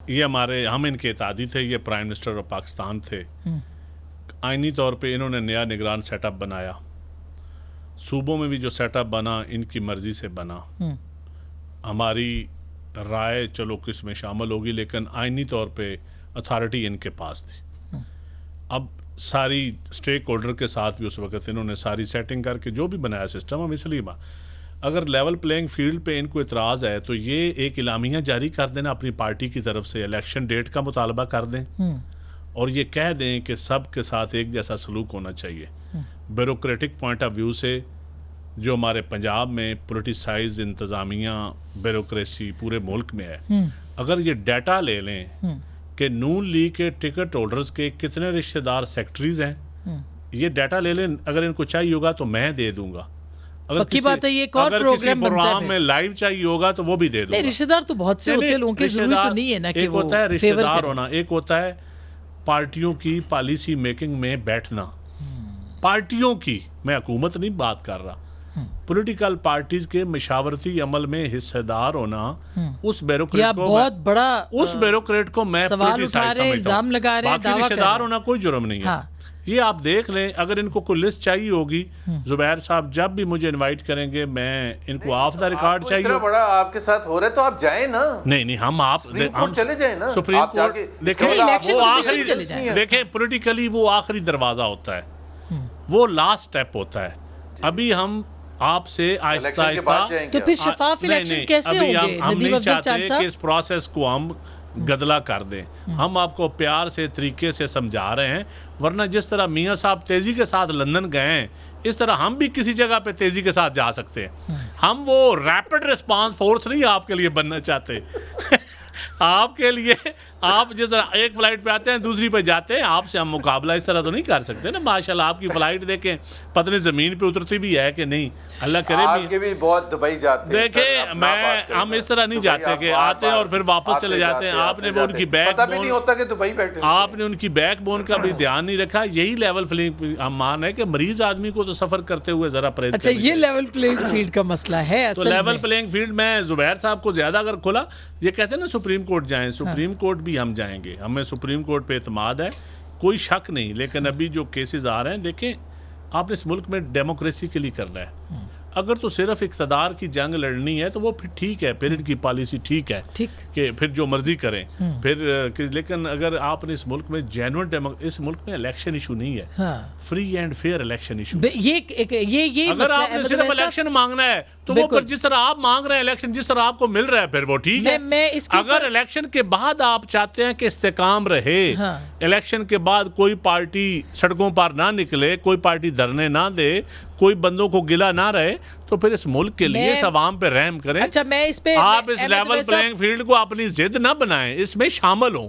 یہ ہم ان کے اتحادی تھے، یہ پرائم منسٹر آف پاکستان تھے. آئینی طور پہ انہوں نے نیا نگران سیٹ اپ بنایا. صوبوں میں بھی جو سیٹ اپ بنا ان کی مرضی سے بنا. ہماری رائے چلو کس میں شامل ہوگی، لیکن آئینی طور پہ اتھارٹی ان کے پاس تھی. اب ساری اسٹیک ہولڈر کے ساتھ بھی اس وقت انہوں نے ساری سیٹنگ کر کے جو بھی بنایا سسٹم. ہم اس لیے اگر لیول پلینگ فیلڈ پہ ان کو اعتراض ہے تو یہ ایک اعلامیہ جاری کر دینا اپنی پارٹی کی طرف سے، الیکشن ڈیٹ کا مطالبہ کر دیں اور یہ کہہ دیں کہ سب کے ساتھ ایک جیسا سلوک ہونا چاہیے. بیوروکریٹک پوائنٹ آف ویو سے جو ہمارے پنجاب میں پولیٹیسائز انتظامیہ بیوروکریسی پورے ملک میں ہے، اگر یہ ڈیٹا لے لیں کہ نون لیگ کے ٹکٹ ہولڈرز کے کتنے رشتہ دار سیکٹریز ہیں، یہ ڈیٹا لے لیں. اگر ان کو چاہیے ہوگا تو میں دے دوں گا. اگر کسی پروگرام میں لائیو چاہیے ہوگا تو وہ بھی دے دوں گا. رشتہ دار تو بہت سے ہوتے ہیں، لوگوں کی ضروری تو نہیں ہے نا کہ ایک ہوتا ہے رشتہ دار ہونا، ایک ہوتا ہے پارٹیوں کی پالیسی میکنگ میں بیٹھنا. پارٹیوں کی، میں حکومت نہیں بات کر رہا، پولیٹیکل پارٹیز کے مشاورتی عمل میں حصہ دار ہونا. اس بیوروکریٹ کو بہت بڑا اس بیوروکریٹ کو میں سوال اٹھا رہے ہیں، الزام لگا رہے ہیں، باقی رشتہ دار ہونا کوئی جرم نہیں ہے. یہ آپ دیکھ لیں. اگر ان کو کوئی لسٹ چاہیے ہوگی، زبیر صاحب جب بھی مجھے انوائٹ کریں گے، میں ان کو آف دا ریکارڈ چاہیے. اتنا بڑا آپ کے ساتھ ہو رہا ہے تو آپ جائیں نا. نہیں ہم چلے جائیں نا سپریم کورٹ. دیکھیں پولیٹیکلی وہ آخری دروازہ ہوتا ہے، وہ لاسٹ سٹیپ ہوتا ہے. ابھی ہم آپ سے آہستہ آہستہ تو پھر شفاف الیکشن کیسے ہوں گے؟ ہم نہیں چاہتے کہ اس پروسیس کو ہم گدلا کر دیں. ہم آپ کو پیار سے طریقے سے سمجھا رہے ہیں، ورنہ جس طرح میاں صاحب تیزی کے ساتھ لندن گئے ہیں اس طرح ہم بھی کسی جگہ پہ تیزی کے ساتھ جا سکتے ہیں. ہم وہ ریپڈ ریسپانس فورس نہیں آپ کے لیے بننا چاہتے. آپ کے لیے آپ جس طرح ایک فلائٹ پہ آتے ہیں دوسری پہ جاتے ہیں، آپ سے ہم مقابلہ اس طرح تو نہیں کر سکتے نا. ماشاءاللہ آپ کی فلائٹ دیکھیں پتہ نہیں زمین پہ اترتی بھی ہے کہ نہیں، اللہ کرے. آپ کے بھی بہت دبئی جاتے ہیں. دیکھیں ہم اس طرح نہیں جاتے کہ آتے ہیں اور پھر واپس چلے جاتے ہیں. آپ نے وہ ان کی بیک بون، آپ نے ان کی بیک بون کا بھی دھیان نہیں رکھا. یہی لیول پلینگ ہم مان ہے کہ مریض آدمی کو تو سفر کرتے ہوئے ذرا پرہیز. اچھا یہ لیول پلینگ فیلڈ کا مسئلہ ہے. تو لیول پلینگ فیلڈ میں زبیر صاحب کو زیادہ اگر کھلا، یہ کہتے ہیں نا سپریم کورٹ جائیں، سپریم کورٹ بھی ہم جائیں گے. ہمیں سپریم کورٹ پہ اعتماد ہے، کوئی شک نہیں. لیکن ابھی جو کیسز آ رہے ہیں، دیکھیں آپ نے اس ملک میں ڈیموکریسی کے لیے کرنا ہے. اگر تو صرف اقتدار کی جنگ لڑنی ہے تو وہ پھر ٹھیک ہے، پھر ان کی پالیسی ٹھیک ہے کہ پھر جو مرضی کریں پھر. لیکن اگر آپ نے اس ملک میں جینوئن اس ملک میں الیکشن ایشو نہیں ہے، free and fair election issue. اگر آپ نے صرف الیکشن مانگنا ہے تو وہ پھر جس طرح آپ مانگ رہے ہیں الیکشن، جس طرح آپ کو مل رہا ہے پھر وہ ٹھیک ہے. اگر الیکشن کے بعد آپ چاہتے ہیں کہ استحکام رہے، الیکشن کے بعد کوئی پارٹی سڑکوں پر نہ نکلے، کوئی پارٹی دھرنے نہ دے، کوئی بندوں کو گلا نہ رہے، تو پھر اس ملک کے لیے اس عوام پہ رحم کریں. اچھا میں اس پہ آپ اس لیول پلینگ فیلڈ کو اپنی ضد نہ بنائیں، اس میں شامل ہوں.